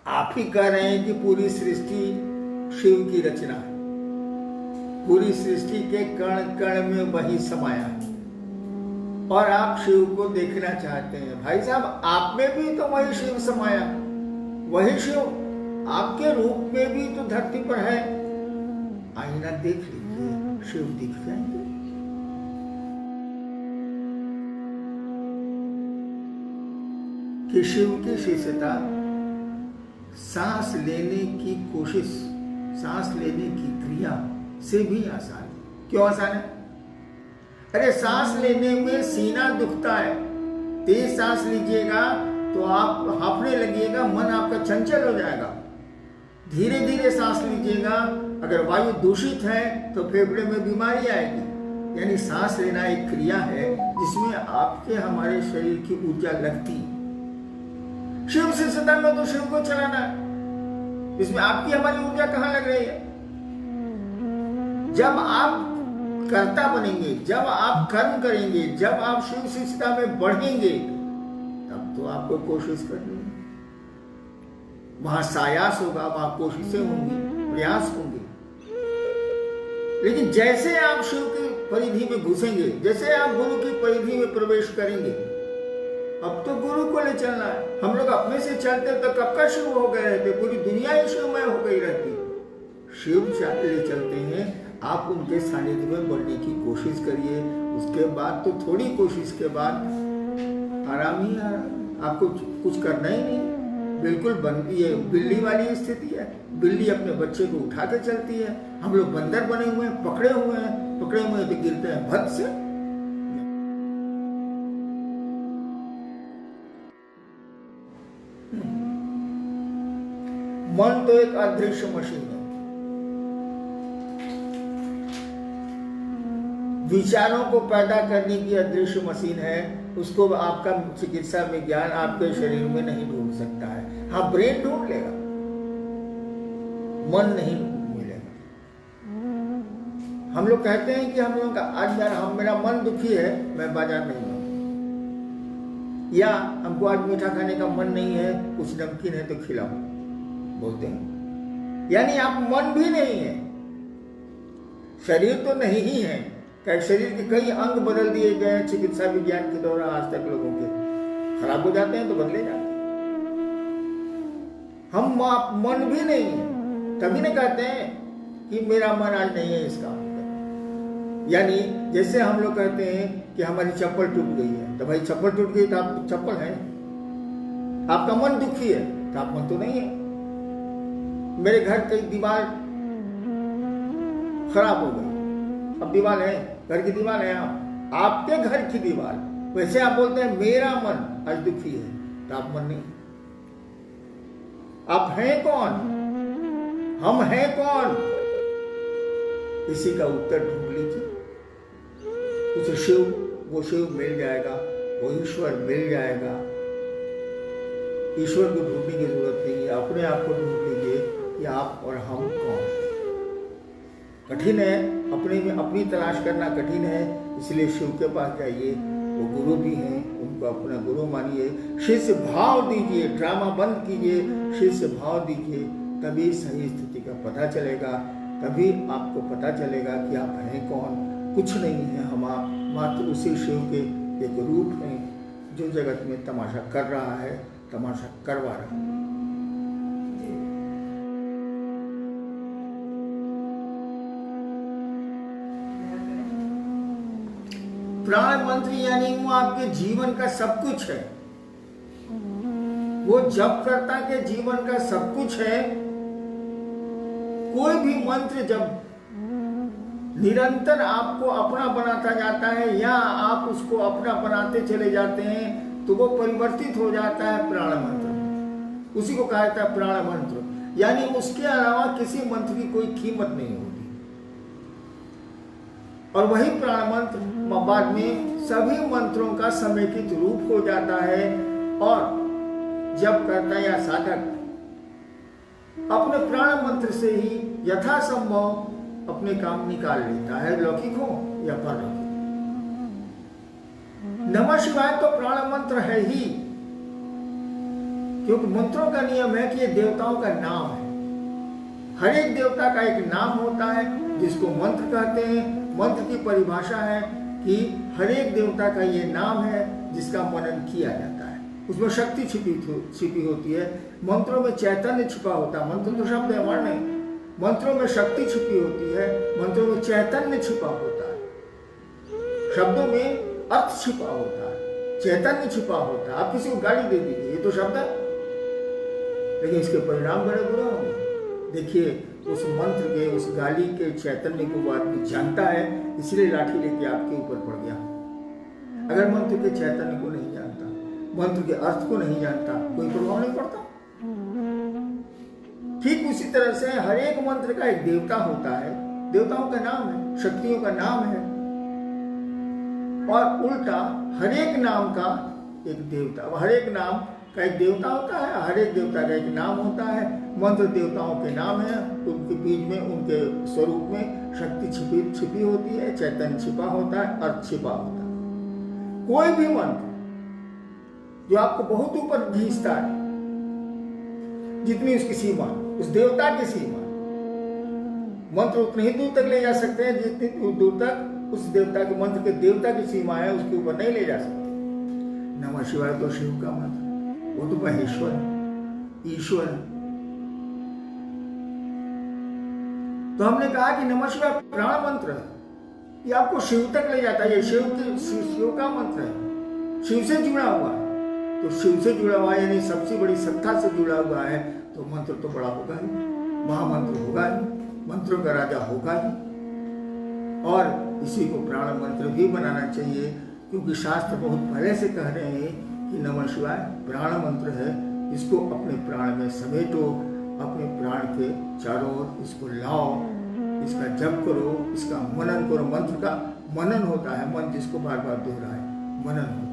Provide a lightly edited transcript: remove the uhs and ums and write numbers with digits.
आप ही कह रहे हैं कि पूरी सृष्टि शिव की रचना है, पूरी सृष्टि के कण कण में वही समाया है और आप शिव को देखना चाहते हैं। भाई साहब, आप में भी तो वही शिव समाया, वही शिव आपके रूप में भी तो धरती पर है। आईना देख लीजिए, शिव दिख जाएंगे। कि शिव की शिष्यता सांस लेने की कोशिश, सांस लेने की क्रिया से भी आसान है। क्यों आसान है? अरे सांस लेने में सीना दुखता है, तेज सांस लीजिएगा तो आप हांफने लगिएगा, मन आपका चंचल हो जाएगा। धीरे धीरे सांस लीजिएगा, अगर वायु दूषित है तो फेफड़े में बीमारी आएगी। यानी सांस लेना एक क्रिया है जिसमें आपके हमारे शरीर की ऊर्जा लगती है। शिव शिष्यता में तो शिव को चलाना है, इसमें आपकी हमारी ऊर्जा कहां लग रही है? जब आप कर्ता बनेंगे, जब आप कर्म करेंगे, जब आप शिव शिष्यता में बढ़ेंगे, तब तो आपको कोशिश करनी है। वहां सायास होगा, वहां कोशिशें होंगी, प्रयास होंगे। लेकिन जैसे आप शिव की परिधि में घुसेंगे, जैसे आप गुरु की परिधि में प्रवेश करेंगे, अब तो गुरु को ले चलना है। हम लोग अपने से चलते तो कब का शिव हो गए रहते, पूरी दुनिया ही शिवमय हो गई रहती। शिव ले चलते हैं, आप उनके सानिध्य में बढ़ने की कोशिश करिए। उसके बाद तो थोड़ी कोशिश के बाद आराम ही आराम, आपको कुछ करना ही नहीं। बिल्कुल ये बिल्ली वाली स्थिति है। बिल्ली अपने बच्चे को उठा के चलती है, हम लोग बंदर बने हुए हैं, पकड़े हुए तो गिरते हैं भद से। मन तो एक अदृश्य मशीन है, विचारों को पैदा करने की अदृश्य मशीन है। उसको आपका चिकित्सा विज्ञान आपके शरीर में नहीं ढूंढ सकता है। हाँ, ब्रेन ढूंढ लेगा, मन नहीं मिलेगा। हम लोग कहते हैं कि हम लोग का आज मेरा मन दुखी है, मैं बाजार नहीं जाऊंगा, या हमको आज मीठा खाने का मन नहीं है, कुछ नमकीन है तो खिलाओ, बोलते हैं। यानी आप मन भी नहीं है, शरीर तो नहीं ही है। शरीर के कई अंग बदल दिए गए हैं चिकित्सा विज्ञान के द्वारा आज तक। लोगों के खराब हो जाते हैं तो बदले जाते हैं। हम आप मन भी नहीं है, तभी नहीं कहते हैं कि मेरा मन आज नहीं है इसका। यानी जैसे हम लोग कहते हैं कि हमारी चप्पल टूट गई है, तो भाई चप्पल टूट गई तो आप चप्पल है। आपका मन दुखी है तो आप मन तो नहीं है। मेरे घर की दीवार खराब हो गई, अब दीवार है, घर की दीवार है, आपके घर की दीवार। वैसे आप बोलते हैं मेरा मन आज दुखी है, तो आप मन नहीं। आप हैं कौन? हम हैं कौन? इसी का उत्तर ढूंढ लीजिए। उस शिव, वो शिव मिल जाएगा, वो ईश्वर मिल जाएगा। ईश्वर को ढूंढने की जरूरत नहीं है, अपने आप को ढूंढ लीजिए कि आप और हम कौन। कठिन है, अपने में अपनी तलाश करना कठिन है, इसलिए शिव के पास जाइए। वो गुरु भी हैं, उनको अपना गुरु मानिए, शिष्य भाव दीजिए, ड्रामा बंद कीजिए, शिष्य भाव दीजिए, तभी सही स्थिति का पता चलेगा। तभी आपको पता चलेगा कि आप हैं कौन। कुछ नहीं है, हम आप मात्र उसी शिव के एक रूप हैं जो जगत में तमाशा कर रहा है, तमाशा करवा रहा है। प्राण मंत्र यानी वो आपके जीवन का सब कुछ है। वो जप करता के जीवन का सब कुछ है। कोई भी मंत्र जब निरंतर आपको अपना बनाता जाता है या आप उसको अपना बनाते चले जाते हैं, तो वो परिवर्तित हो जाता है प्राण मंत्र। उसी को कहा जाता है प्राण मंत्र। यानी उसके अलावा किसी मंत्र की कोई कीमत नहीं होती। और वही प्राण मंत्र बाद में सभी मंत्रों का समेकित रूप हो जाता है और जब करता या साधक अपने प्राण मंत्र से ही यथासंभव अपने काम निकाल लेता है, लौकिक हो या परलौकिक। नमः शिवाय तो प्राण मंत्र है ही, क्योंकि मंत्रों का नियम है कि ये देवताओं का नाम है। हर एक देवता का एक नाम होता है जिसको मंत्र कहते हैं। मंत्र की परिभाषा है कि हर एक देवता का ये नाम है जिसका मनन किया जाता है। उसमें शक्ति छिपी होती है। मंत्रों में चैतन्य छिपा होता है। मंत्र तो शब्द है, वर्ण नहीं। मंत्रों में शक्ति छिपी होती है, मंत्रों में चैतन्य छिपा होता है, शब्दों में अर्थ छिपा होता है, चैतन्य छिपा होता है। आप किसी को गाली दे दीजिए, ये तो शब्द है, लेकिन इसके परिणाम बड़े बुरे होंगे। देखिए, उस मंत्र के, उस गाली के चैतन्य को वो आदमी जानता है, इसलिए लाठी लेके आपके ऊपर पड़ गया। अगर मंत्र के चैतन्य को नहीं जानता, मंत्र के अर्थ को नहीं जानता, कोई प्रभाव नहीं पड़ता। ठीक उसी तरह से हर एक मंत्र का एक देवता होता है, देवताओं का नाम है, शक्तियों का नाम है, और उल्टा हर एक नाम का एक देवता, हर एक नाम का एक देवता होता है, हर एक देवता का एक नाम होता है। मंत्र देवताओं के नाम है, उनके बीच में, उनके स्वरूप में शक्ति छिपी होती है, चैतन्य छिपा होता है, अर्थ छिपा होता है। कोई भी मंत्र जो आपको बहुत ऊपर खींचता है, जितनी उसकी सीमा, उस देवता की सीमा, मंत्र उतने ही दूर तक ले जा सकते हैं जितनी दूर तक उस देवता के मंत्र के देवता की सीमा है, उसके ऊपर नहीं ले जा सकते। नमः शिवाय तो शिव का मंत्र, वो तो महेश्वर है, ईश्वर है। तो हमने कहा कि नमः शिवाय प्राण मंत्र है, ये आपको शिव तक ले जाता है। ये शिव का मंत्र है, शिव से जुड़ा हुआ है। तो शिव से जुड़ा हुआ है, यानी सबसे बड़ी सत्ता से जुड़ा हुआ है, तो मंत्र तो बड़ा होगा ही, महामंत्र होगा ही, मंत्रों का राजा होगा ही। और इसी को प्राण मंत्र भी बनाना चाहिए, क्योंकि शास्त्र बहुत पहले से कह रहे हैं कि नमः शिवाय प्राण मंत्र है। इसको अपने प्राण में समेटो, अपने प्राण के चारों ओर इसको लाओ, इसका जप करो, इसका मनन करो। मंत्र का मनन होता है, मन जिसको बार बार दोहराए, मनन होता है।